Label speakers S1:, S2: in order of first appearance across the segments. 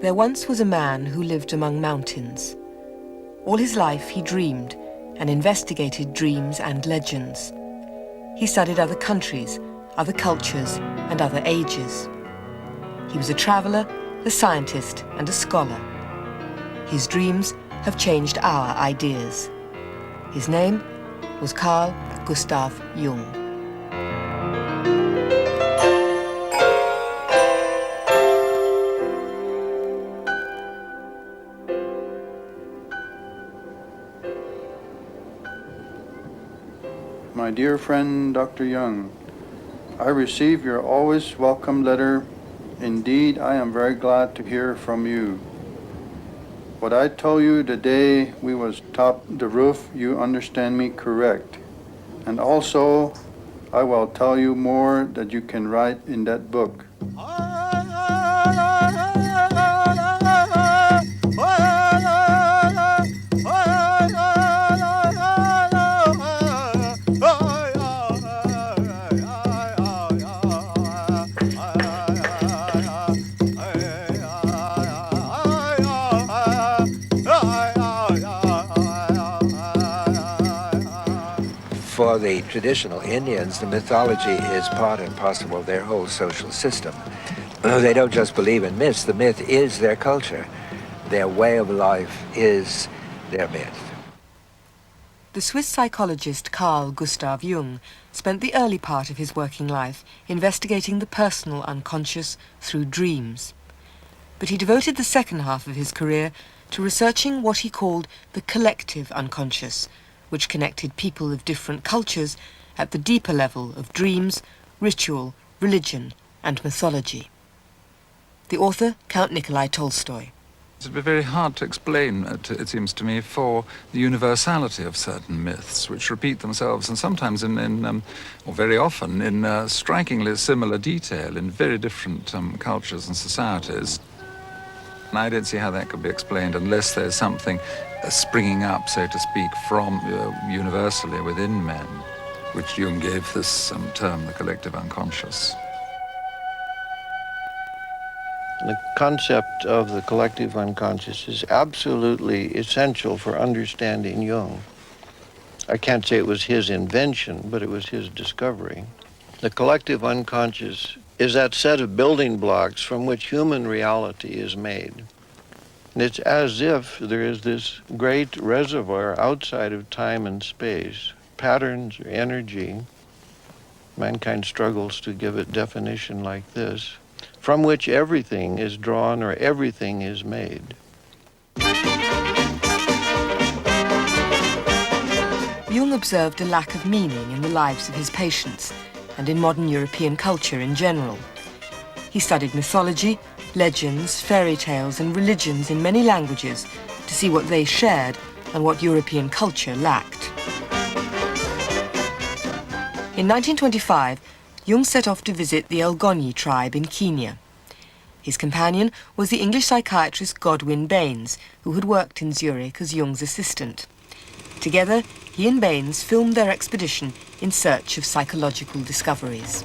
S1: There once was a man who lived among mountains. All his life he dreamed and investigated dreams and legends. He studied other countries, other cultures, and other ages. He was a traveler, a scientist, and a scholar. His dreams have changed our ideas. His name was Carl Gustav Jung.
S2: My dear friend, Dr. Jung, I receive your always welcome letter. Indeed, I am very glad to hear from you. What I told you the day we was top the roof, you understand me correct. And also, I will tell you more that you can write in that book.
S3: For the traditional Indians, the mythology is part and parcel of their whole social system. They don't just believe in myths. The myth is their culture. Their way of life is their myth.
S1: The Swiss psychologist Carl Gustav Jung spent the early part of his working life investigating the personal unconscious through dreams. But he devoted the second half of his career to researching what he called the collective unconscious, which connected people of different cultures at the deeper level of dreams, ritual, religion, and mythology. The author, Count Nikolai Tolstoy.
S4: It would be very hard to explain, it seems to me, for the universality of certain myths, which repeat themselves and sometimes or very often, in strikingly similar detail in very different cultures and societies. And I don't see how that could be explained unless there's something springing up, so to speak, from universally within men, which Jung gave this term, the collective unconscious.
S5: The concept of the collective unconscious is absolutely essential for understanding Jung. I can't say it was his invention, but it was his discovery. The collective unconscious is that set of building blocks from which human reality is made. And it's as if there is this great reservoir outside of time and space, patterns or energy. Mankind struggles to give it definition like this, from which everything is drawn or everything is made.
S1: Jung observed a lack of meaning in the lives of his patients and in modern European culture in general. He studied mythology, legends, fairy tales, and religions in many languages to see what they shared and what European culture lacked. In 1925, Jung set off to visit the Elgonyi tribe in Kenya. His companion was the English psychiatrist Godwin Baines, who had worked in Zurich as Jung's assistant. Together, he and Baines filmed their expedition in search of psychological discoveries.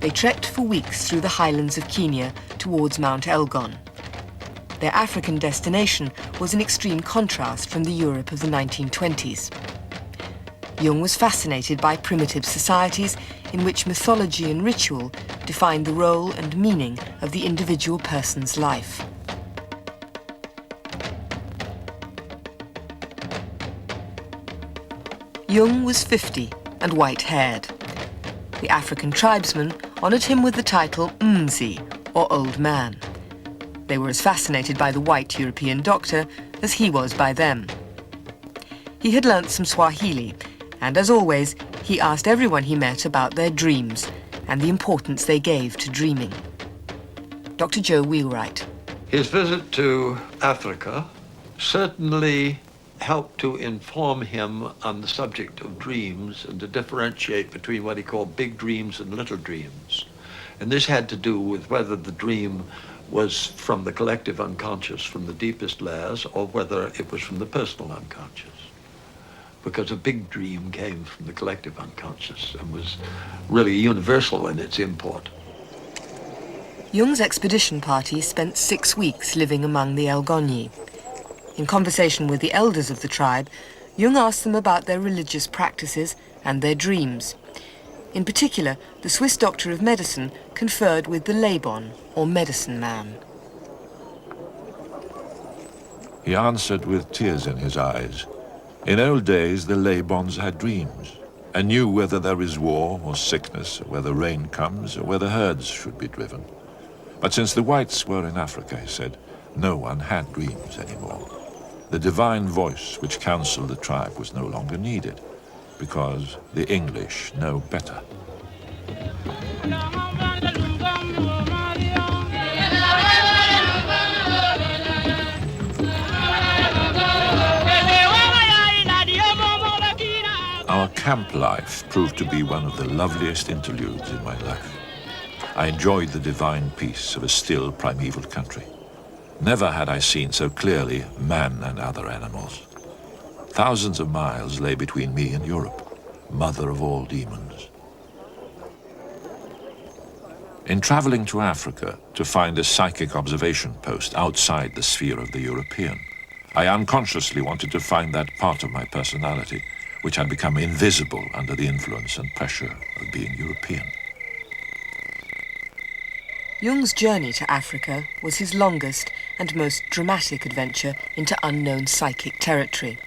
S1: They trekked for weeks through the highlands of Kenya towards Mount Elgon. Their African destination was in extreme contrast from the Europe of the 1920s. Jung was fascinated by primitive societies in which mythology and ritual defined the role and meaning of the individual person's life. Jung was 50 and white-haired. The African tribesmen honored him with the title Mzi, or Old Man. They were as fascinated by the white European doctor as he was by them. He had learnt some Swahili, and as always, he asked everyone he met about their dreams and the importance they gave to dreaming. Dr. Joe Wheelwright.
S6: His visit to Africa certainly helped to inform him on the subject of dreams and to differentiate between what he called big dreams and little dreams. And this had to do with whether the dream was from the collective unconscious, from the deepest layers, or whether it was from the personal unconscious. Because a big dream came from the collective unconscious and was really universal in its import.
S1: Jung's expedition party spent 6 weeks living among the Elgonyi. In conversation with the elders of the tribe, Jung asked them about their religious practices and their dreams. In particular, the Swiss doctor of medicine conferred with the Labon, or medicine man.
S7: He answered with tears in his eyes. In old days, the Labons had dreams and knew whether there is war or sickness, or whether rain comes, or whether herds should be driven. But since the whites were in Africa, he said, no one had dreams anymore. The divine voice which counseled the tribe was no longer needed, because the English know better. Our camp life proved to be one of the loveliest interludes in my life. I enjoyed the divine peace of a still primeval country. Never had I seen so clearly man and other animals. Thousands of miles lay between me and Europe, mother of all demons. In traveling to Africa to find a psychic observation post outside the sphere of the European, I unconsciously wanted to find that part of my personality which had become invisible under the influence and pressure of being European.
S1: Jung's journey to Africa was his longest and most dramatic adventure into unknown psychic territory.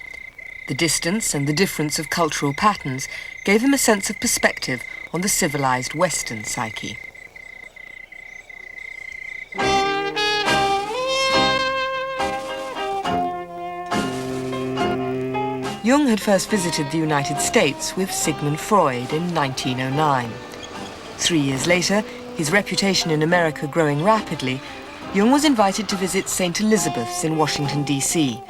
S1: The distance and the difference of cultural patterns gave him a sense of perspective on the civilized Western psyche. Jung had first visited the United States with Sigmund Freud in 1909. 3 years later, his reputation in America growing rapidly, Jung was invited to visit St. Elizabeth's in Washington, D.C.,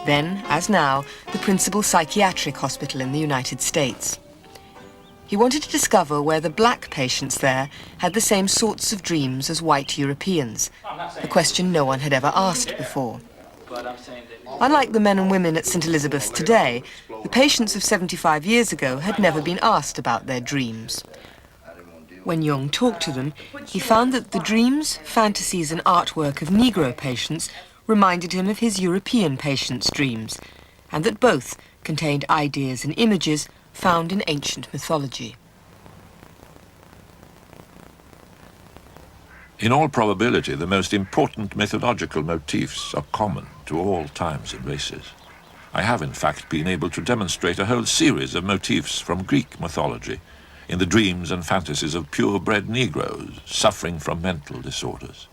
S1: then, as now, the principal psychiatric hospital in the United States. He wanted to discover whether black patients there had the same sorts of dreams as white Europeans, a question no one had ever asked before. Unlike the men and women at St. Elizabeth's today, the patients of 75 years ago had never been asked about their dreams. When Jung talked to them, he found that the dreams, fantasies and artwork of Negro patients reminded him of his European patients' dreams, and that both contained ideas and images found in ancient mythology.
S7: In all probability, the most important mythological motifs are common to all times and races. I have, in fact, been able to demonstrate a whole series of motifs from Greek mythology in the dreams and fantasies of purebred Negroes suffering from mental disorders.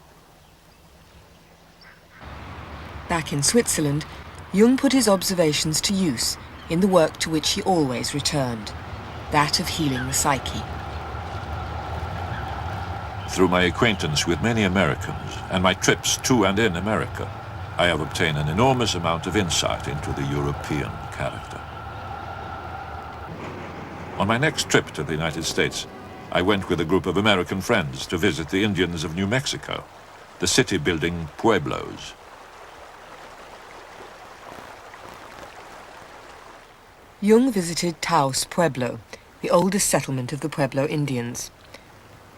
S1: Back in Switzerland, Jung put his observations to use in the work to which he always returned, that of healing the psyche.
S7: Through my acquaintance with many Americans and my trips to and in America, I have obtained an enormous amount of insight into the European character. On my next trip to the United States, I went with a group of American friends to visit the Indians of New Mexico, the city-building Pueblos.
S1: Jung visited Taos Pueblo, the oldest settlement of the Pueblo Indians.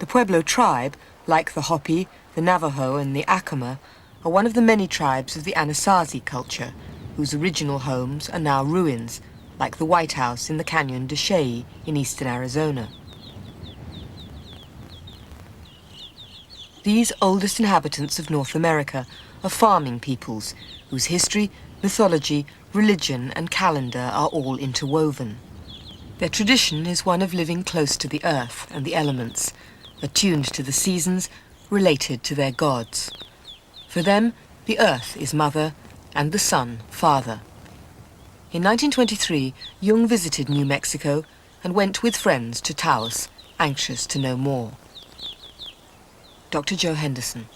S1: The Pueblo tribe, like the Hopi, the Navajo and the Acoma, are one of the many tribes of the Anasazi culture, whose original homes are now ruins, like the White House in the Canyon de Chelly in eastern Arizona. These oldest inhabitants of North America are farming peoples, whose history, mythology, religion and calendar are all interwoven. Their tradition is one of living close to the earth and the elements, attuned to the seasons, related to their gods. For them, the earth is mother and the sun father. In 1923, Jung visited New Mexico and went with friends to Taos, anxious to know more. Dr. Joe Henderson.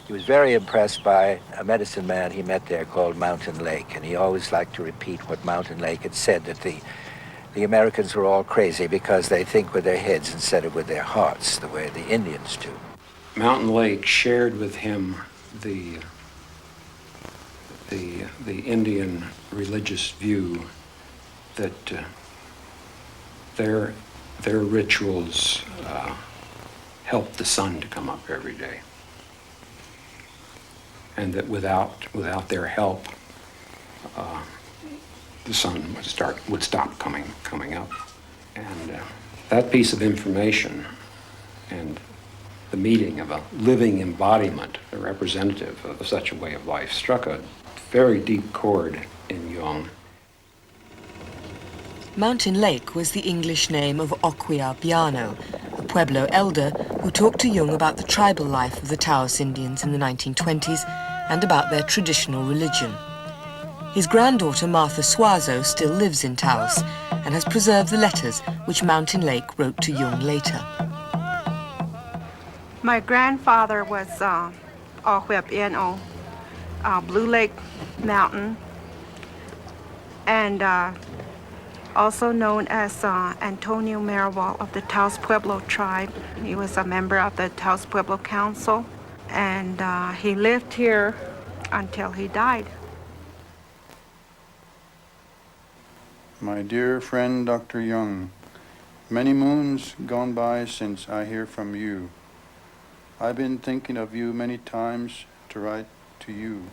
S3: He was very impressed by a medicine man he met there called Mountain Lake, and he always liked to repeat what Mountain Lake had said, that the Americans were all crazy because they think with their heads instead of with their hearts, the way the Indians do.
S8: Mountain Lake shared with him the Indian religious view that their rituals help the sun to come up every day. And that without their help, the sun would stop coming up. And that piece of information and the meeting of a living embodiment, a representative of such a way of life, struck a very deep chord in Jung.
S1: Mountain Lake was the English name of Oquia Biano, a Pueblo elder who talked to Jung about the tribal life of the Taos Indians in the 1920s and about their traditional religion. His granddaughter Martha Suazo still lives in Taos and has preserved the letters which Mountain Lake wrote to Jung later.
S9: My grandfather was Oquia Biano, Blue Lake Mountain, and also known as Antonio Maraval of the Taos Pueblo tribe. He was a member of the Taos Pueblo Council, and he lived here until he died.
S2: My dear friend, Dr. Jung, many moons gone by since I hear from you. I've been thinking of you many times to write to you,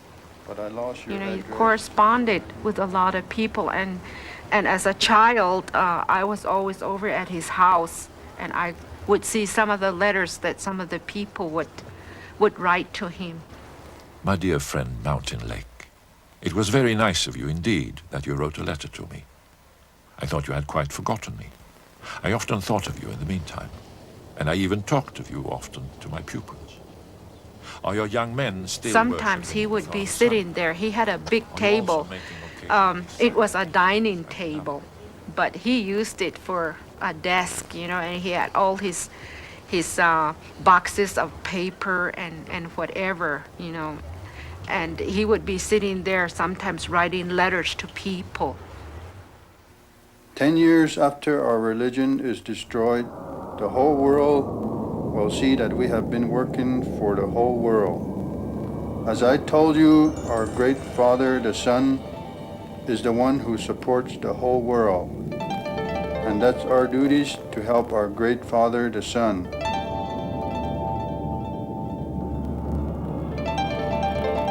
S2: but I lost your address.
S9: You corresponded with a lot of people, and as a child, I was always over at his house, and I would see some of the letters that some of the people would write to him.
S7: My dear friend, Mountain Lake, it was very nice of you indeed that you wrote a letter to me. I thought you had quite forgotten me. I often thought of you in the meantime, and I even talked of you often to my pupils. Are your young men still
S9: Sometimes he would be sitting there. He had a big table. It was a dining table, but he used it for a desk, you know, and he had all his boxes of paper and whatever, you know, and he would be sitting there sometimes writing letters to people.
S2: 10 years after our religion is destroyed, the whole world will see that we have been working for the whole world. As I told you, our great Father, the Sun, is the one who supports the whole world. And that's our duties to help our great Father, the Sun.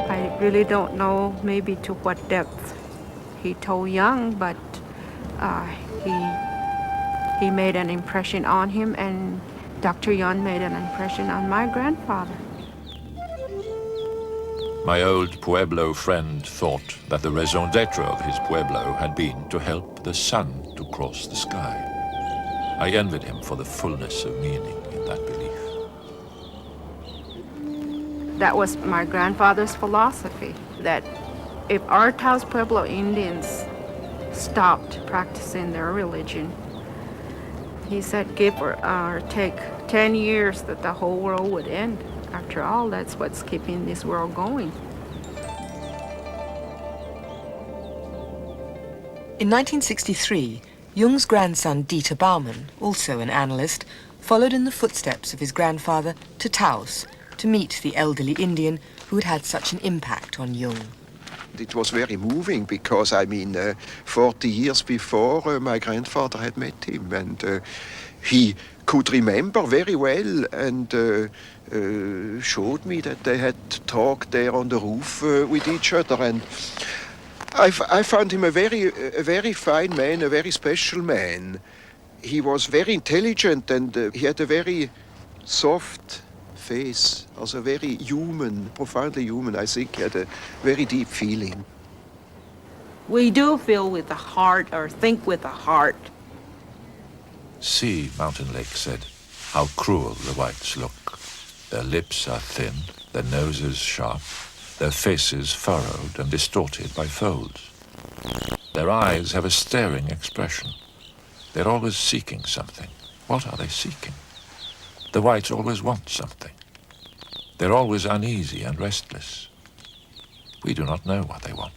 S9: I really don't know maybe to what depth he told Jung, but he made an impression on him, and Dr. Jung made an impression on my grandfather.
S7: My old Pueblo friend thought that the raison d'etre of his Pueblo had been to help the sun to cross the sky. I envied him for the fullness of meaning in that belief.
S9: That was my grandfather's philosophy, that if our Taos Pueblo Indians stopped practicing their religion, he said give or take 10 years that the whole world would end. After all, that's what's keeping this world going.
S1: In 1963, Jung's grandson Dieter Baumann, also an analyst, followed in the footsteps of his grandfather to Taos to meet the elderly Indian who had had such an impact on Jung.
S5: It was very moving because, 40 years before, my grandfather had met him, and he could remember very well and showed me that they had talked there on the roof with each other. And I found him a very fine man, a very special man. He was very intelligent, and he had a very soft face, also very human, profoundly human. I think he had a very deep feeling.
S9: We do feel with the heart, or think with the heart.
S7: See, Mountain Lake said, how cruel the whites look. Their lips are thin, their noses sharp, their faces furrowed and distorted by folds. Their eyes have a staring expression. They're always seeking something. What are they seeking? The whites always want something. They're always uneasy and restless. We do not know what they want.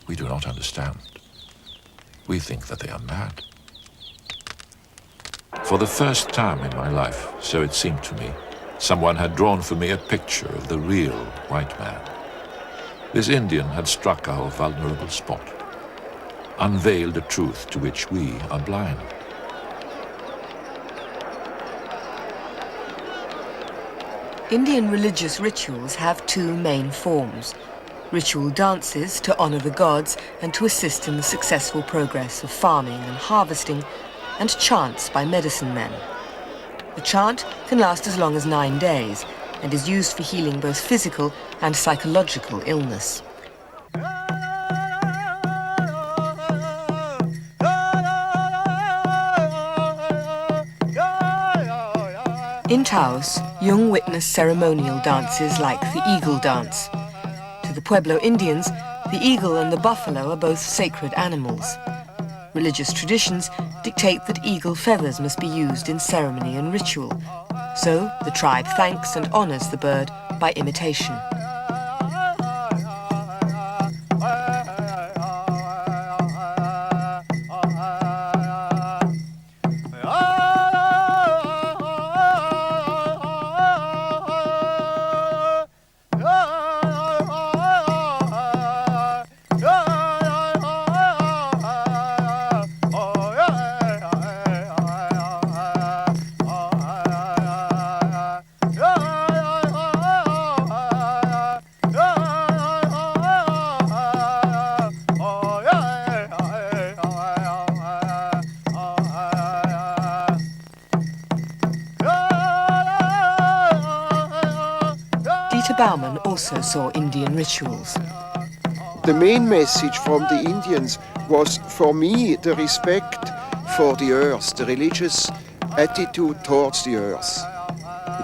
S7: We do not understand. We think that they are mad. For the first time in my life, so it seemed to me, someone had drawn for me a picture of the real white man. This Indian had struck our vulnerable spot, unveiled a truth to which we are blind.
S1: Indian religious rituals have two main forms: ritual dances to honor the gods and to assist in the successful progress of farming and harvesting, and chants by medicine men. The chant can last as long as 9 days and is used for healing both physical and psychological illness. In Taos, Jung witnessed ceremonial dances like the eagle dance. To the Pueblo Indians, the eagle and the buffalo are both sacred animals. Religious traditions dictate that eagle feathers must be used in ceremony and ritual, so the tribe thanks and honors the bird by imitation. Also saw Indian rituals.
S10: The main message from the Indians was, for me, the respect for the earth, the religious attitude towards the earth.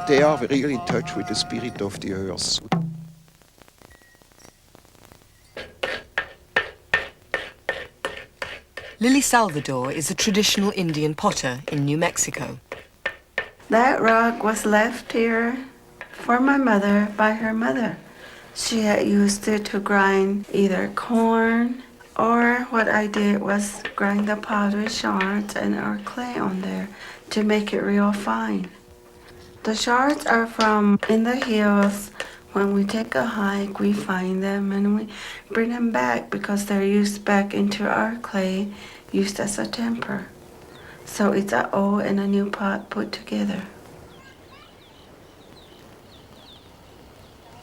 S10: They are really in touch with the spirit of the earth.
S1: Lily Salvador is a traditional Indian potter in New Mexico.
S11: That rock was left here for my mother by her mother. She had used it to grind either corn, or what I did was grind the pottery shards and our clay on there to make it real fine. The shards are from in the hills. When we take a hike, we find them and we bring them back because they're used back into our clay, used as a temper. So it's an old and a new pot put together.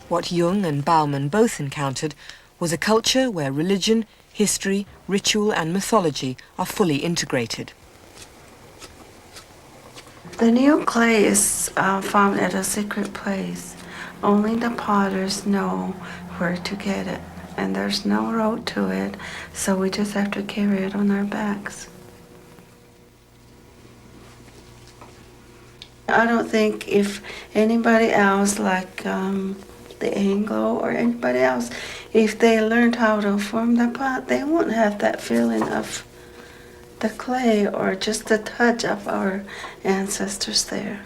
S1: What Jung and Bauman both encountered was a culture where religion, history, ritual and mythology are fully integrated.
S11: The new clay is found at a secret place. Only the potters know where to get it, and there's no road to it, so we just have to carry it on our backs. I don't think if anybody else, like the Anglo or anybody else, if they learned how to form the pot, they won't have that feeling of the clay or just the touch of our ancestors there.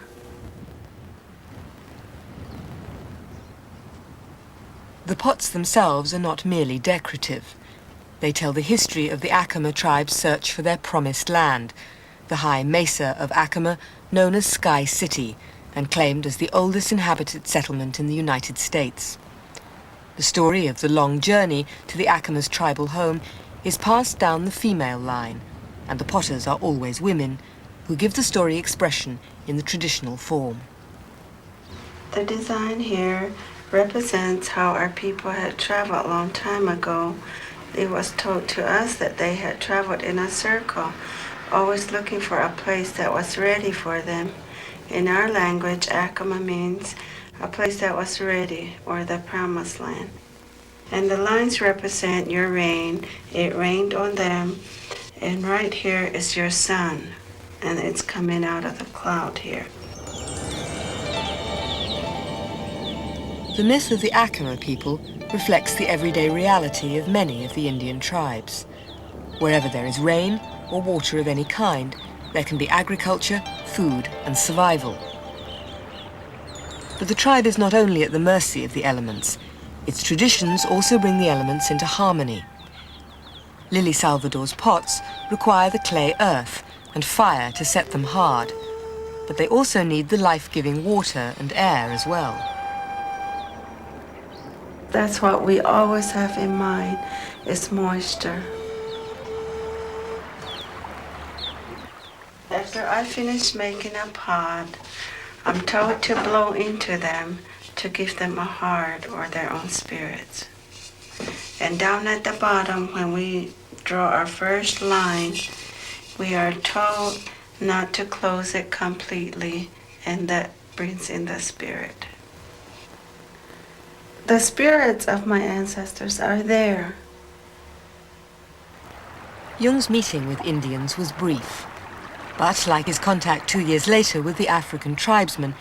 S1: The pots themselves are not merely decorative. They tell the history of the Acoma tribe's search for their promised land, the high mesa of Acoma, known as Sky City, and claimed as the oldest inhabited settlement in the United States. The story of the long journey to the Acoma's tribal home is passed down the female line, and the potters are always women, who give the story expression in the traditional form.
S11: The design here represents how our people had traveled a long time ago. It was told to us that they had traveled in a circle, always looking for a place that was ready for them. In our language, Acoma means a place that was ready, or the promised land. And the lines represent your rain. It rained on them, and right here is your sun, and it's coming out of the cloud here.
S1: The myth of the Acoma people reflects the everyday reality of many of the Indian tribes. Wherever there is rain or water of any kind, there can be agriculture, food, and survival. But the tribe is not only at the mercy of the elements. Its traditions also bring the elements into harmony. Lily Salvador's pots require the clay earth and fire to set them hard, but they also need the life-giving water and air as well.
S11: That's what we always have in mind, is moisture. After I finish making a pot, I'm told to blow into them to give them a heart or their own spirits. And down at the bottom, when we draw our first line, we are told not to close it completely, and that brings in the spirit. The spirits of my ancestors are there.
S1: Jung's meeting with Indians was brief, but like his contact 2 years later with the African tribesmen,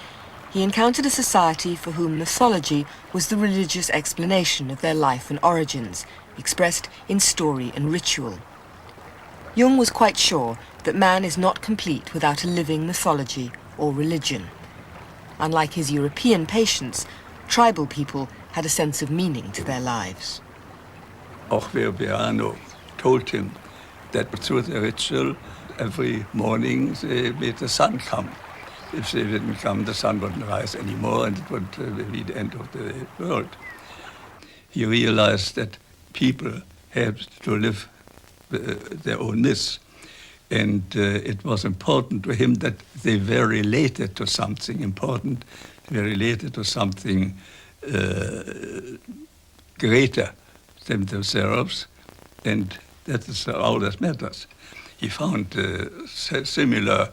S1: he encountered a society for whom mythology was the religious explanation of their life and origins, expressed in story and ritual. Jung was quite sure that man is not complete without a living mythology or religion. Unlike his European patients, tribal people had a sense of meaning to their lives.
S12: Verbeano told him that through the ritual, every morning they made the sun come. If they didn't come, the sun wouldn't rise anymore, and it would be the end of the world. He realized that people had to live their own myths, and it was important to him that they were related to something important, they were related to something greater than themselves, and that is all that matters. He found similar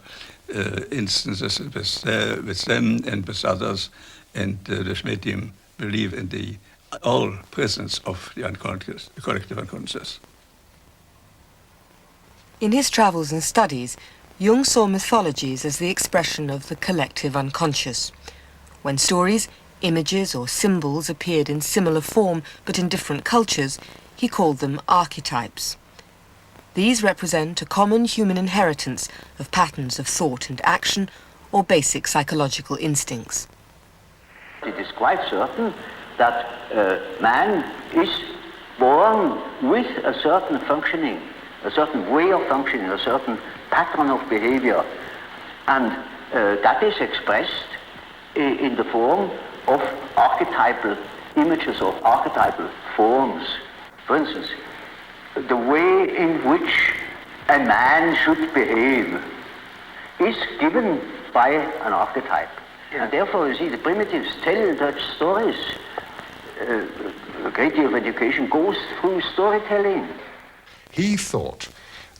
S12: instances with them and with others, and this made him believe in the all presence of the unconscious, the collective unconscious.
S1: In his travels and studies, Jung saw mythologies as the expression of the collective unconscious. When stories, images or symbols appeared in similar form but in different cultures, he called them archetypes. These represent a common human inheritance of patterns of thought and action or basic psychological instincts.
S13: It is quite certain that man is born with a certain functioning, a certain way of functioning, a certain pattern of behavior, and that is expressed in the form of archetypal images or archetypal forms. For instance, the way in which a man should behave is given by an archetype. And therefore, you see, the primitives tell such stories. A great deal of education goes through storytelling.
S14: He thought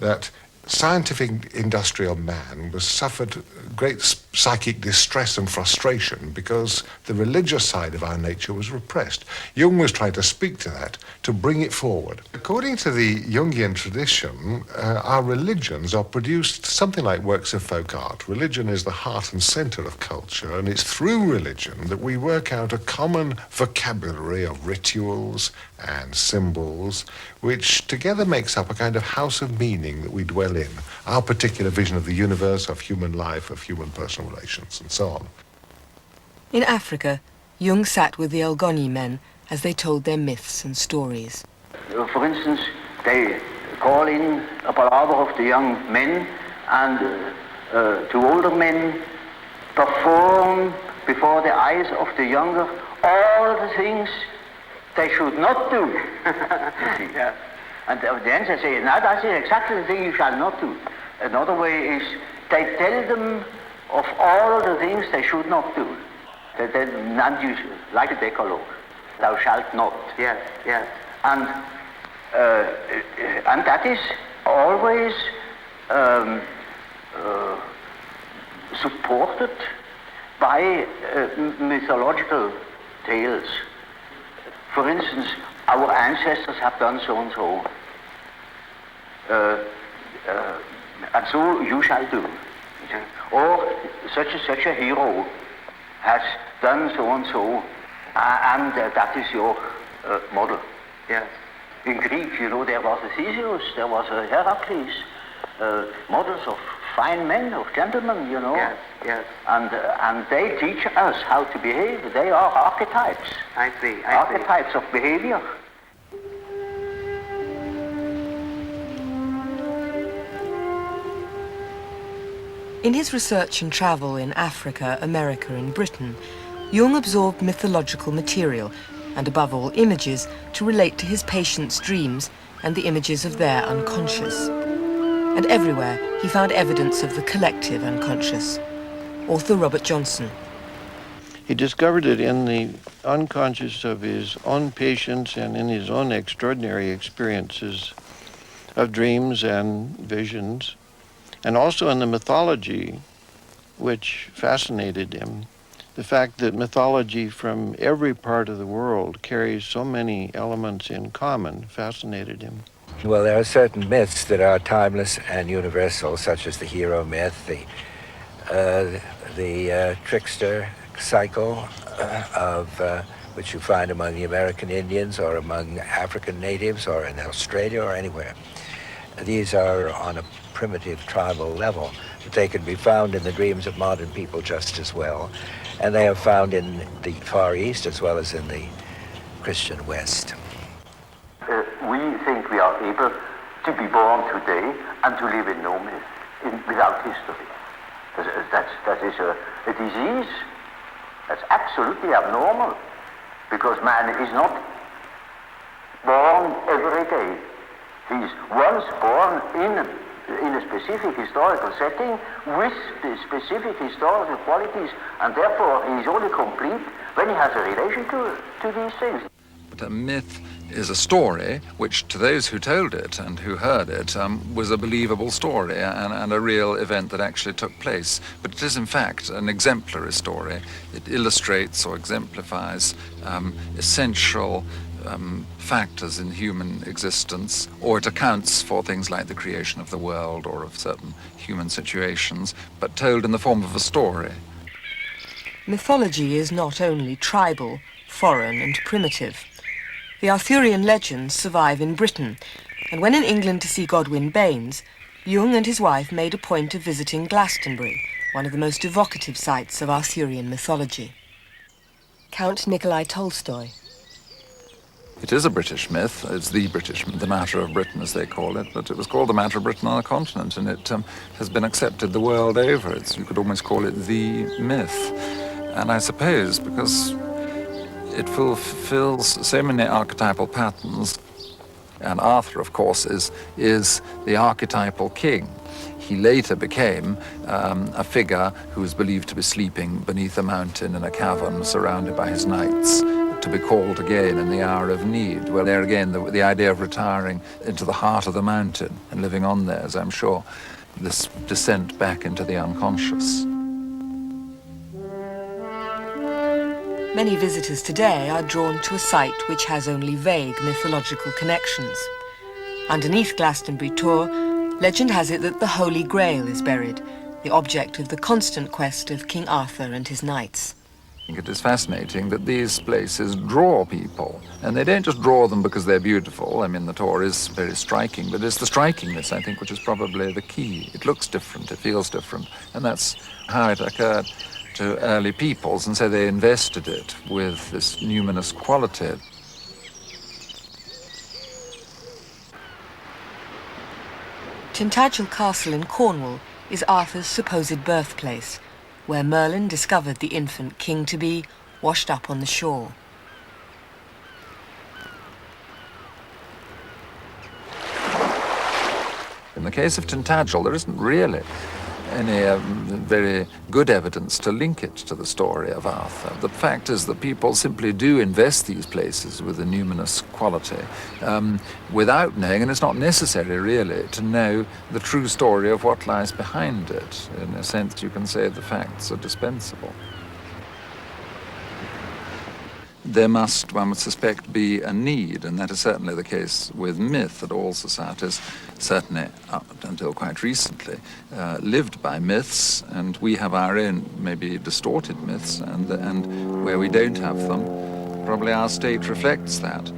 S14: that scientific industrial man was suffered great psychic distress and frustration because the religious side of our nature was repressed. Jung was trying to speak to that, to bring it forward. According to the Jungian tradition, our religions are produced something like works of folk art. Religion is the heart and center of culture, and it's through religion that we work out a common vocabulary of rituals and symbols, which together makes up a kind of house of meaning that we dwell in, our particular vision of the universe, of human life, of human personal relations, and so on.
S1: In Africa, Jung sat with the Algoni men as they told their myths and stories.
S13: For instance, they call in a palaver of the young men, and two older men perform before the eyes of the younger all the things they should not do. Yeah. And the answer says, no, that's exactly the thing you shall not do. Another way is they tell them of all the things they should not do. And you, like a decalogue, thou shalt not. Yes, yes. And that is always supported by mythological tales. For instance, our ancestors have done so and so, and so you shall do. Or such a hero has done so and so, and that is your model. Yes. In Greek, you know, there was a Theseus, there was a Heracles, models of fine men, of gentlemen, you know. Yes, yes. And they teach us how to behave. They are archetypes. I see. Archetypes of behavior.
S1: In his research and travel in Africa, America and Britain, Jung absorbed mythological material, and above all images, to relate to his patients' dreams and the images of their unconscious. And everywhere he found evidence of the collective unconscious. Author Robert Johnson.
S5: He discovered it in the unconscious of his own patients and in his own extraordinary experiences of dreams and visions, and also in the mythology, which fascinated him. The fact that mythology from every part of the world carries so many elements in common fascinated him.
S3: Well, there are certain myths that are timeless and universal, such as the hero myth, the trickster cycle which you find among the American Indians or among African natives or in Australia or anywhere. These are on a primitive tribal level, but they can be found in the dreams of modern people just as well. And they are found in the Far East as well as in the Christian West.
S13: We think we are able to be born today and to live in no myth, without history. That is a disease. That's absolutely abnormal, because man is not born every day. He is once born in a specific historical setting with the specific historical qualities, and therefore he is only complete when he has a relation to these things.
S4: But a myth is a story which, to those who told it and who heard it, was a believable story and a real event that actually took place. But it is, in fact, an exemplary story. It illustrates or exemplifies essential factors in human existence, or it accounts for things like the creation of the world or of certain human situations, but told in the form of a story.
S1: Mythology is not only tribal, foreign and primitive. The Arthurian legends survive in Britain, and when in England to see Godwin Baines, Jung and his wife made a point of visiting Glastonbury, one of the most evocative sites of Arthurian mythology. Count Nikolai Tolstoy.
S4: It is a British myth. It's the British, the matter of Britain, as they call it, but it was called the matter of Britain on a continent, and it has been accepted the world over. You could almost call it the myth. And I suppose because it fulfills so many archetypal patterns, and Arthur, of course, is the archetypal king. He later became a figure who was believed to be sleeping beneath a mountain in a cavern surrounded by his knights, to be called again in the hour of need. Well, there again, the idea of retiring into the heart of the mountain and living on there, as I'm sure, this descent back into the unconscious.
S1: Many visitors today are drawn to a site which has only vague mythological connections. Underneath Glastonbury Tor, legend has it that the Holy Grail is buried, the object of the constant quest of King Arthur and his knights.
S4: I think it is fascinating that these places draw people, and they don't just draw them because they're beautiful. I mean, the Tor is very striking, but it's the strikingness, I think, which is probably the key. It looks different, it feels different, and that's how it occurred to early peoples, and so they invested it with this numinous quality.
S1: Tintagel Castle in Cornwall is Arthur's supposed birthplace, where Merlin discovered the infant king-to-be washed up on the shore.
S4: In the case of Tintagel, there isn't really any very good evidence to link it to the story of Arthur. The fact is that people simply do invest these places with a numinous quality without knowing, and it's not necessary really, to know the true story of what lies behind it. In a sense, you can say the facts are dispensable. There must, one would suspect, be a need, and that is certainly the case with myth, that all societies, certainly up until quite recently, lived by myths, and we have our own, maybe distorted myths, and where we don't have them, probably our state reflects that.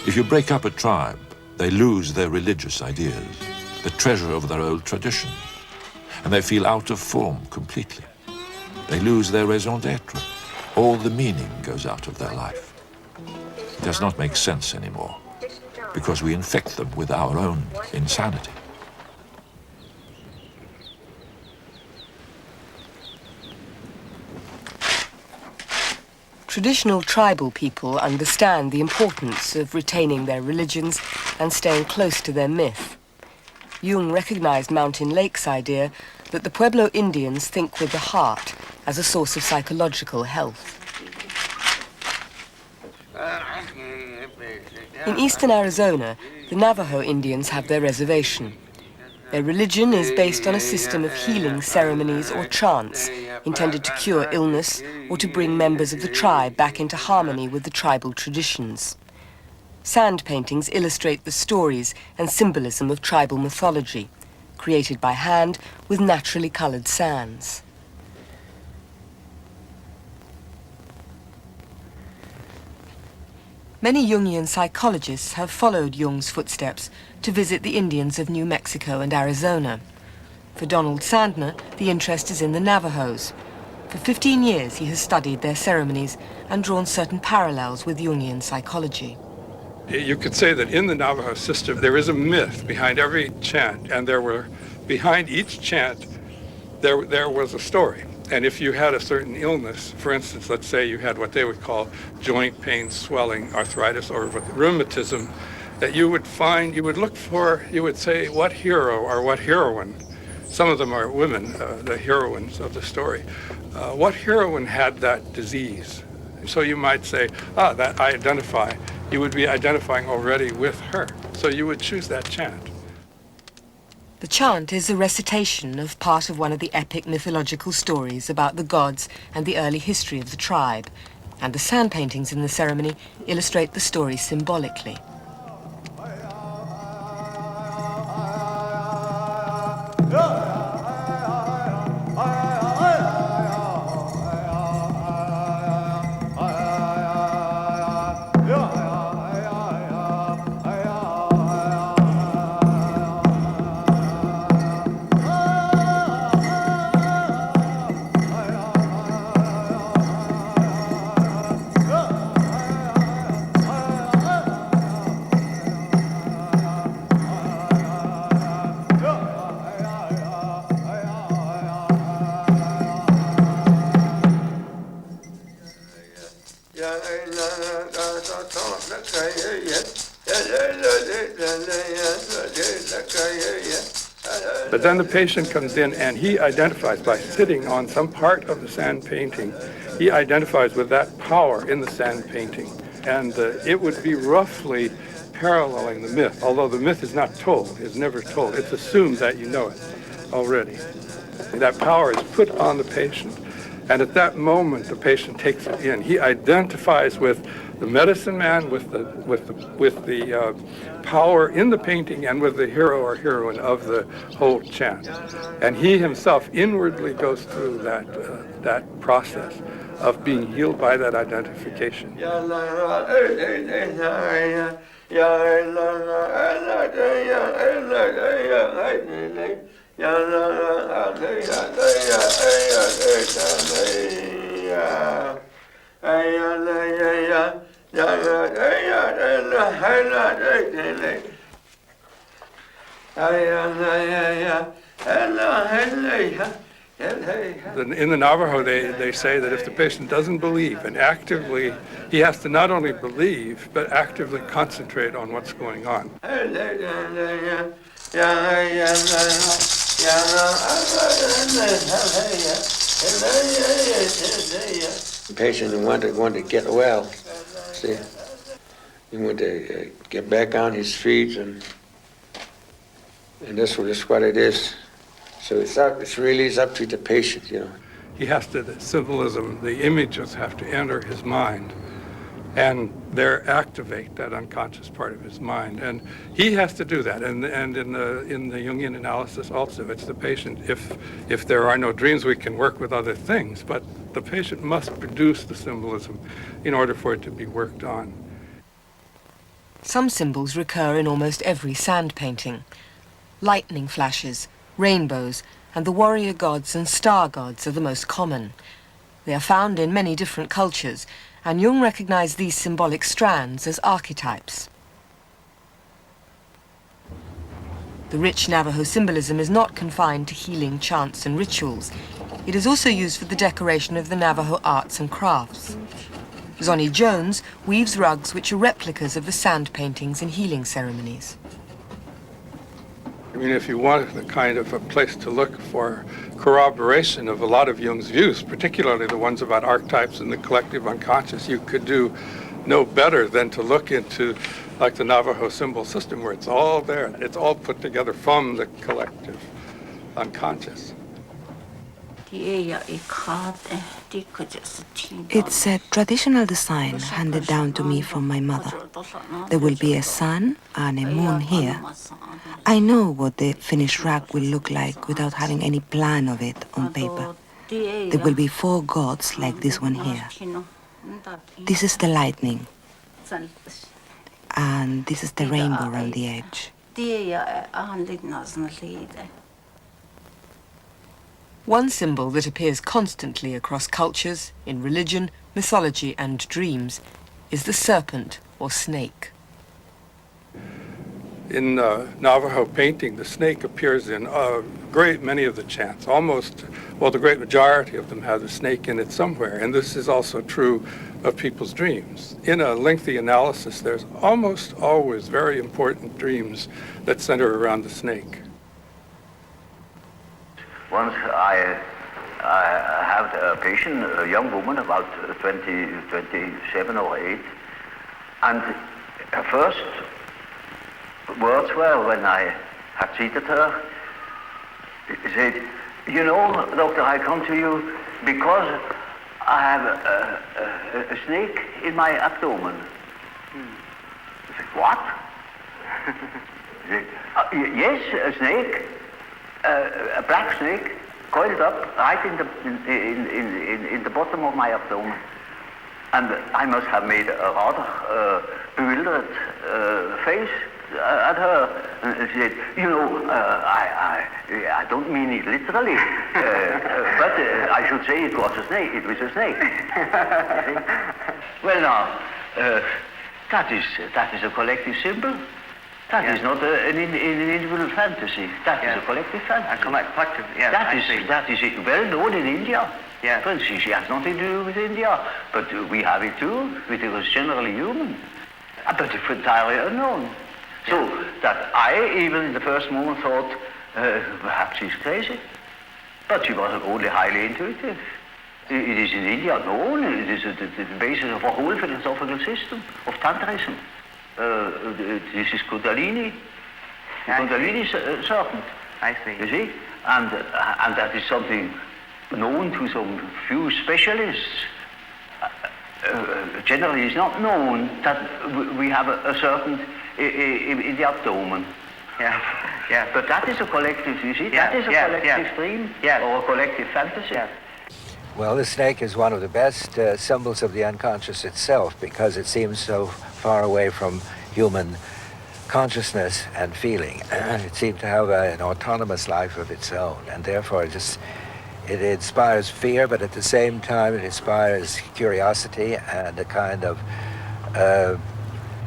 S7: If you break up a tribe, they lose their religious ideas, the treasure of their old traditions, and they feel out of form completely. They lose their raison d'etre. All the meaning goes out of their life. It does not make sense anymore, because we infect them with our own insanity.
S1: Traditional tribal people understand the importance of retaining their religions and staying close to their myth. Jung recognized Mountain Lake's idea that the Pueblo Indians think with the heart as a source of psychological health. In eastern Arizona, the Navajo Indians have their reservation. Their religion is based on a system of healing ceremonies or chants intended to cure illness or to bring members of the tribe back into harmony with the tribal traditions. Sand paintings illustrate the stories and symbolism of tribal mythology, created by hand with naturally colored sands. Many Jungian psychologists have followed Jung's footsteps to visit the Indians of New Mexico and Arizona. For Donald Sandner, the interest is in the Navajos. For 15 years, he has studied their ceremonies and drawn certain parallels with Jungian psychology.
S15: You could say that in the Navajo system, there is a myth behind every chant, and behind each chant, there was a story. And if you had a certain illness, for instance, let's say you had what they would call joint pain, swelling, arthritis, or rheumatism, that you would say, what hero or what heroine, some of them are women, the heroines of the story, what heroine had that disease? So you might say, that I identify. You would be identifying already with her. So you would choose that chant.
S1: The chant is a recitation of part of one of the epic mythological stories about the gods and the early history of the tribe, and the sand paintings in the ceremony illustrate the story symbolically.
S15: But then the patient comes in and he identifies by sitting on some part of the sand painting. He identifies with that power in the sand painting. And it would be roughly paralleling the myth, although the myth is not told, is never told. It's assumed that you know it already. That power is put on the patient. And at that moment, the patient takes it in. He identifies with the medicine man, with the power in the painting, and with the hero or heroine of the whole chant. And he himself inwardly goes through that process of being healed by that identification. In the Navajo, they say that if the patient doesn't believe and actively, he has to not only believe, but actively concentrate on what's going on.
S16: The patient wanted to get well, see. He wanted to get back on his feet, and that's what it is. So it's really up to the patient, you know.
S15: He has to, the symbolism, the images have to enter his mind and they activate that unconscious part of his mind. And he has to do that. And in the Jungian analysis also, it's the patient. If there are no dreams, we can work with other things, but the patient must produce the symbolism in order for it to be worked on.
S1: Some symbols recur in almost every sand painting. Lightning flashes, rainbows, and the warrior gods and star gods are the most common. They are found in many different cultures, and Jung recognized these symbolic strands as archetypes. The rich Navajo symbolism is not confined to healing chants and rituals. It is also used for the decoration of the Navajo arts and crafts. Zonnie Jones weaves rugs which are replicas of the sand paintings in healing ceremonies.
S15: I mean, if you wanted a kind of a place to look for corroboration of a lot of Jung's views, particularly the ones about archetypes and the collective unconscious, you could do no better than to look into, like, the Navajo symbol system, where it's all there. It's all put together from the collective unconscious.
S17: It's a traditional design handed down to me from my mother. There will be a sun and a moon here. I know what the finished rug will look like without having any plan of it on paper. There will be 4 gods like this one here. This is the lightning. And this is the rainbow around the edge.
S1: One symbol that appears constantly across cultures, in religion, mythology, and dreams, is the serpent or snake.
S15: In Navajo painting, the snake appears in a great many of the chants. Almost, well, the great majority of them have the snake in it somewhere, and this is also true of people's dreams. In a lengthy analysis, there's almost always very important dreams that center around the snake.
S13: Once I had a patient, a young woman, about 27 or 8, and her first words were, when I had treated her, he said, "You know, doctor, I come to you because I have a snake in my abdomen." I said, "What?" He said, "Yes, a snake. A black snake coiled up right in the bottom of my abdomen." And I must have made a rather bewildered face at her. And she said, "You know, I don't mean it literally, but I should say it was a snake. It was a snake." Well, now, that is a collective symbol. That is not an individual fantasy. That is a collective fantasy.
S18: Collective, yes.
S13: That is well known in India.
S18: Yes.
S13: For instance, it has nothing to do with India, but we have it too, which is generally human, but it's entirely unknown. So that I, even in the first moment, thought, perhaps she's crazy. But she was only highly intuitive. It is in India known. It is the basis of a whole philosophical system of Tantrism. This is Kundalini. Kundalini serpent.
S18: I see.
S13: You see? And that is something known to some few specialists. Generally, it's not known that we have a serpent in the abdomen.
S18: Yeah, yeah.
S13: But that is a collective, you see?
S18: Yeah,
S13: that is a collective dream or a collective fantasy.
S18: Yeah.
S3: Well, the snake is one of the best symbols of the unconscious itself because it seems so far away from human consciousness and feeling. It seems to have an autonomous life of its own, and therefore it inspires fear, but at the same time it inspires curiosity and a kind of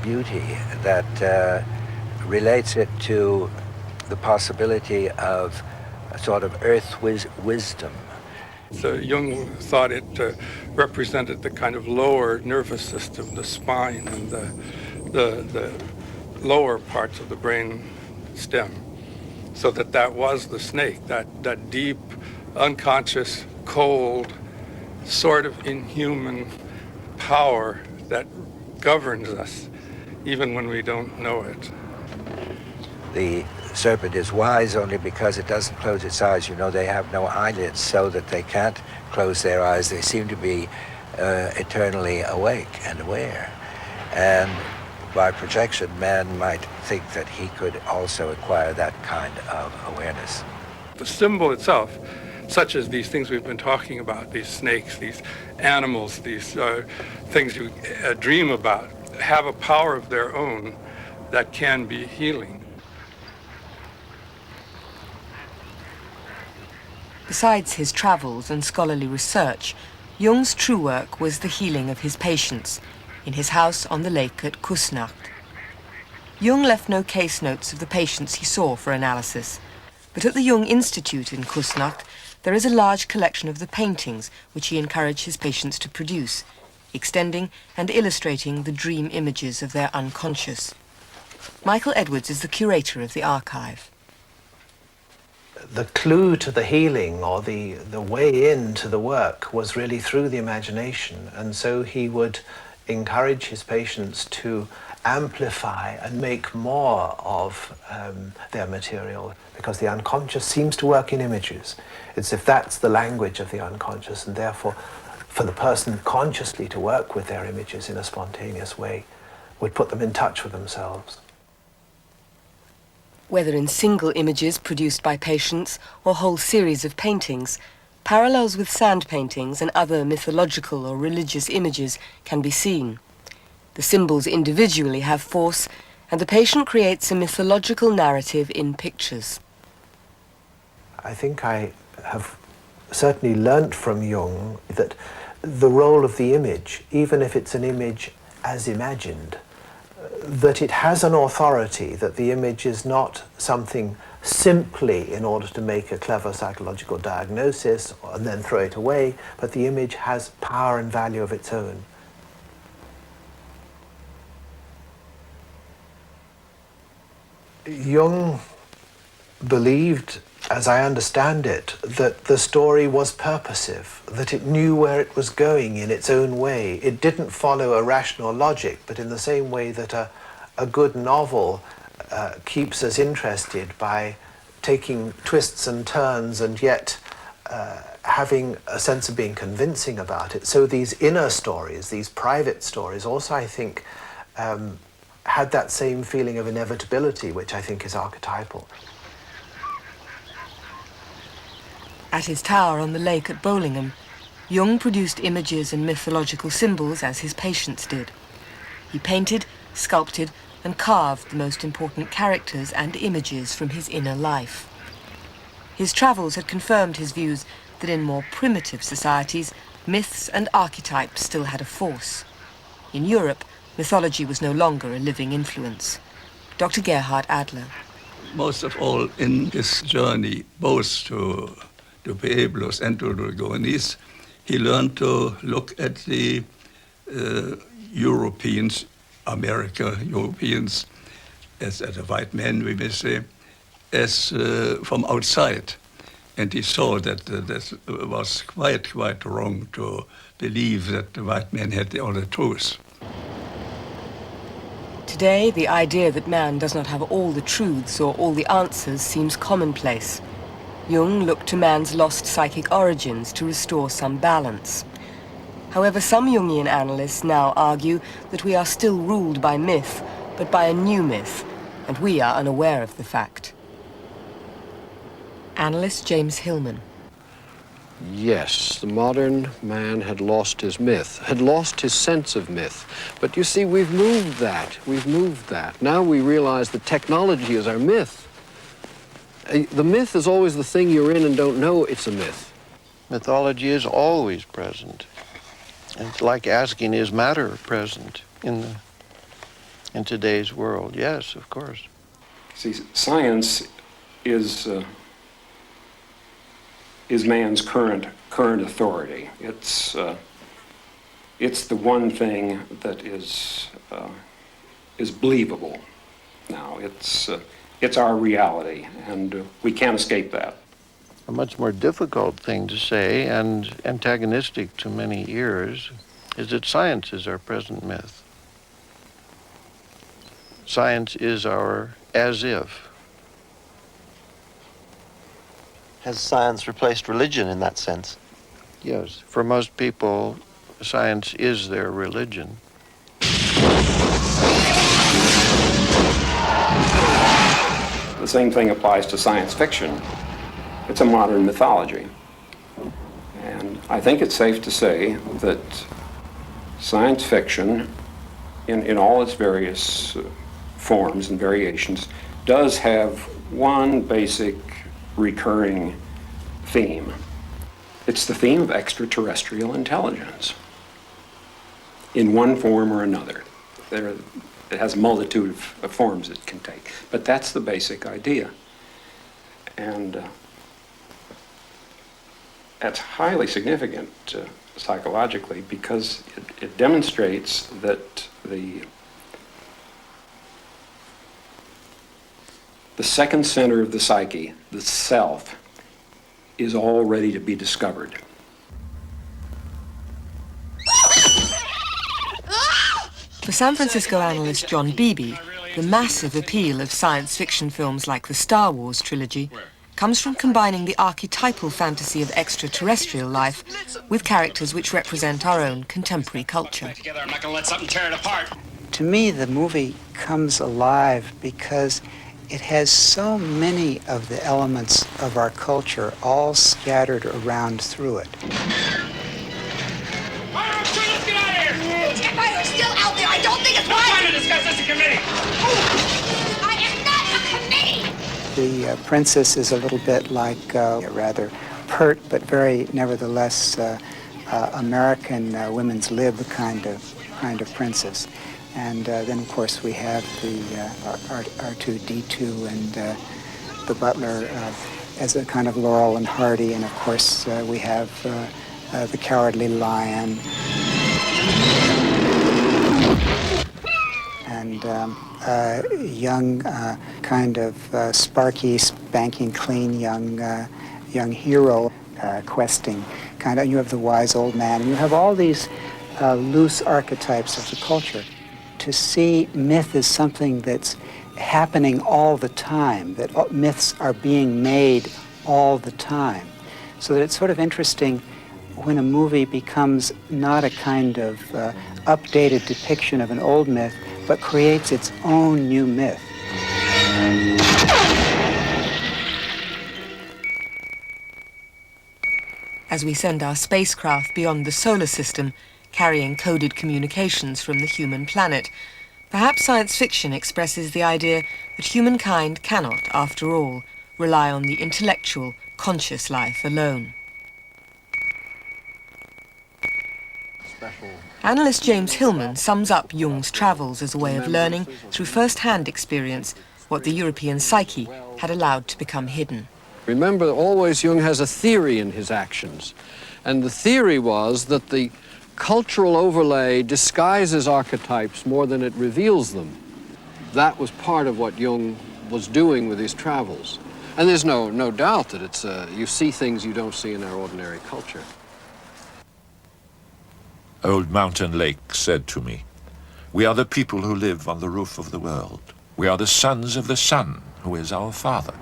S3: beauty that relates it to the possibility of a sort of earth wisdom.
S15: So Jung thought it represented the kind of lower nervous system, the spine and the lower parts of the brain stem, so that was the snake, that deep, unconscious, cold, sort of inhuman power that governs us, even when we don't know it.
S3: The serpent is wise only because it doesn't close its eyes. You know, they have no eyelids, so that they can't close their eyes. They seem to be eternally awake and aware. And by projection, man might think that he could also acquire that kind of awareness.
S15: The symbol itself, such as these things we've been talking about, these snakes, these animals, these things you dream about, have a power of their own that can be healing.
S1: Besides his travels and scholarly research, Jung's true work was the healing of his patients in his house on the lake at Kusnacht. Jung left no case notes of the patients he saw for analysis, but at the Jung Institute in Kusnacht there is a large collection of the paintings which he encouraged his patients to produce, extending and illustrating the dream images of their unconscious. Michael Edwards is the curator of the archive.
S19: The clue to the healing, or the way into the work, was really through the imagination, and so he would encourage his patients to amplify and make more of their material, because the unconscious seems to work in images. It's if that's the language of the unconscious, and therefore for the person consciously to work with their images in a spontaneous way would put them in touch with themselves.
S1: Whether in single images produced by patients or whole series of paintings, parallels with sand paintings and other mythological or religious images can be seen. The symbols individually have force, and the patient creates a mythological narrative in pictures.
S19: I think I have certainly learnt from Jung that the role of the image, even if it's an image as imagined, that it has an authority, that the image is not something simply in order to make a clever psychological diagnosis and then throw it away, but the image has power and value of its own. Jung believed, as I understand it, that the story was purposive, that it knew where it was going in its own way. It didn't follow a rational logic, but in the same way that a good novel keeps us interested by taking twists and turns and yet having a sense of being convincing about it. So these inner stories, these private stories, also I think had that same feeling of inevitability, which I think is archetypal.
S1: At his tower on the lake at Bowlingham, Jung produced images and mythological symbols as his patients did. He painted, sculpted, and carved the most important characters and images from his inner life. His travels had confirmed his views that in more primitive societies, myths and archetypes still had a force. In Europe, mythology was no longer a living influence. Dr. Gerhard Adler.
S12: Most of all in his journey, both to Pueblos and to the GNOSIS, he learned to look at the Europeans, Europeans, as a white man, we may say, as from outside. And he saw that that was quite wrong to believe that the white man had all the truth.
S1: Today, the idea that man does not have all the truths or all the answers seems commonplace. Jung looked to man's lost psychic origins to restore some balance. However, some Jungian analysts now argue that we are still ruled by myth, but by a new myth, and we are unaware of the fact. Analyst James Hillman.
S20: Yes, the modern man had lost his myth, had lost his sense of myth. But you see, we've moved that. Now we realize that technology is our myth. The myth is always the thing you're in and don't know it's a myth.
S5: Mythology is always present. It's like asking, is matter present in today's world? Yes, of course.
S8: See, science is man's current authority. It's the one thing that is believable now. It's our reality, and we can't escape that.
S5: A much more difficult thing to say, and antagonistic to many ears, is that science is our present myth. Science is our as if.
S21: Has science replaced religion in that sense?
S5: Yes, for most people, science is their religion.
S8: The same thing applies to science fiction. It's a modern mythology. And I think it's safe to say that science fiction, in all its various forms and variations, does have one basic recurring theme. It's the theme of extraterrestrial intelligence in one form or another. It has a multitude of forms it can take, but that's the basic idea. And that's highly significant psychologically, because it demonstrates that the second center of the psyche, the self, is all ready to be discovered.
S1: For San Francisco analyst John Beebe, the massive appeal of science fiction films like the Star Wars trilogy comes from combining the archetypal fantasy of extraterrestrial life with characters which represent our own contemporary culture.
S6: I'm not going to let something tear it apart.
S22: To me, the movie comes alive because it has so many of the elements of our culture all scattered around through it.
S6: Let's get out of here! Stand by, you're still out there. I don't think it's wise. Time to discuss this in committee. I am not a committee.
S22: The princess is a little bit like a rather pert but very nevertheless American women's lib kind of princess. And then of course we have the R2-D2 and the butler as a kind of Laurel and Hardy, and of course we have the Cowardly Lion. And young, kind of sparky, spanking clean young hero questing kind of. You have the wise old man, and you have all these loose archetypes of the culture. To see myth as something that's happening all the time, that myths are being made all the time, so that it's sort of interesting when a movie becomes not a kind of updated depiction of an old myth, but creates its own new myth.
S1: As we send our spacecraft beyond the solar system, carrying coded communications from the human planet, perhaps science fiction expresses the idea that humankind cannot, after all, rely on the intellectual, conscious life alone. Analyst James Hillman sums up Jung's travels as a way of learning through first-hand experience what the European psyche had allowed to become hidden.
S20: Remember, always Jung has a theory in his actions, and the theory was that the cultural overlay disguises archetypes more than it reveals them. That was part of what Jung was doing with his travels. And there's no doubt that it's you see things you don't see in our ordinary culture.
S7: Old Mountain Lake said to me, "We are the people who live on the roof of the world. We are the sons of the sun, who is our father.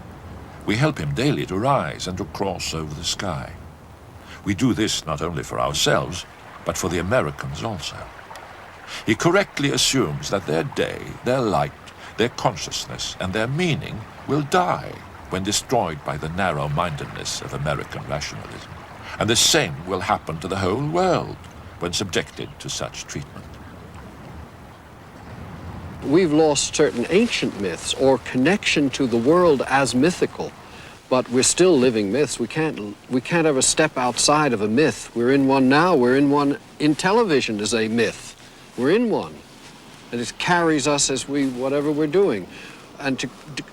S7: We help him daily to rise and to cross over the sky. We do this not only for ourselves, but for the Americans also." He correctly assumes that their day, their light, their consciousness, and their meaning will die when destroyed by the narrow-mindedness of American rationalism. And the same will happen to the whole world when subjected to such treatment.
S20: We've lost certain ancient myths or connection to the world as mythical, but we're still living myths. We can't ever step outside of a myth. We're in one now. We're in one in television as a myth. We're in one, and it carries us as whatever we're doing. And to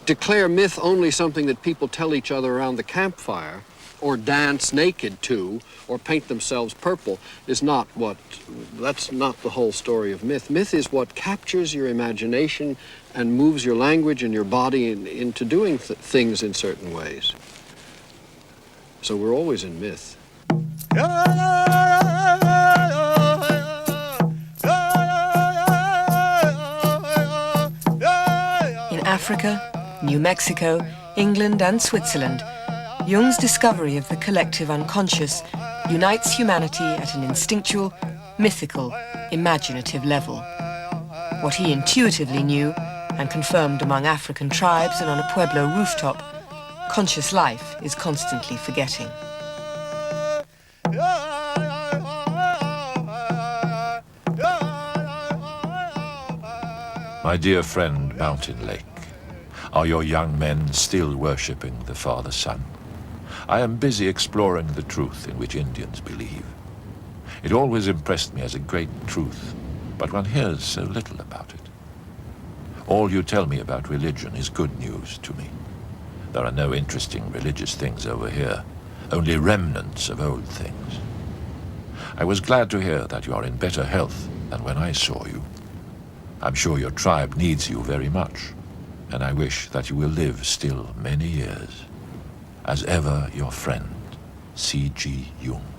S20: declare myth only something that people tell each other around the campfire, or dance naked to, or paint themselves purple, is not that's not the whole story of myth. Myth is what captures your imagination and moves your language and your body into doing things in certain ways. So we're always in myth.
S1: In Africa, New Mexico, England and Switzerland, Jung's discovery of the collective unconscious unites humanity at an instinctual, mythical, imaginative level. What he intuitively knew and confirmed among African tribes and on a Pueblo rooftop, conscious life is constantly forgetting.
S7: My dear friend, Mountain Lake, are your young men still worshipping the Father Sun? I am busy exploring the truth in which Indians believe. It always impressed me as a great truth, but one hears so little about it. All you tell me about religion is good news to me. There are no interesting religious things over here, only remnants of old things. I was glad to hear that you are in better health than when I saw you. I'm sure your tribe needs you very much, and I wish that you will live still many years. As ever, your friend, C.G. Jung.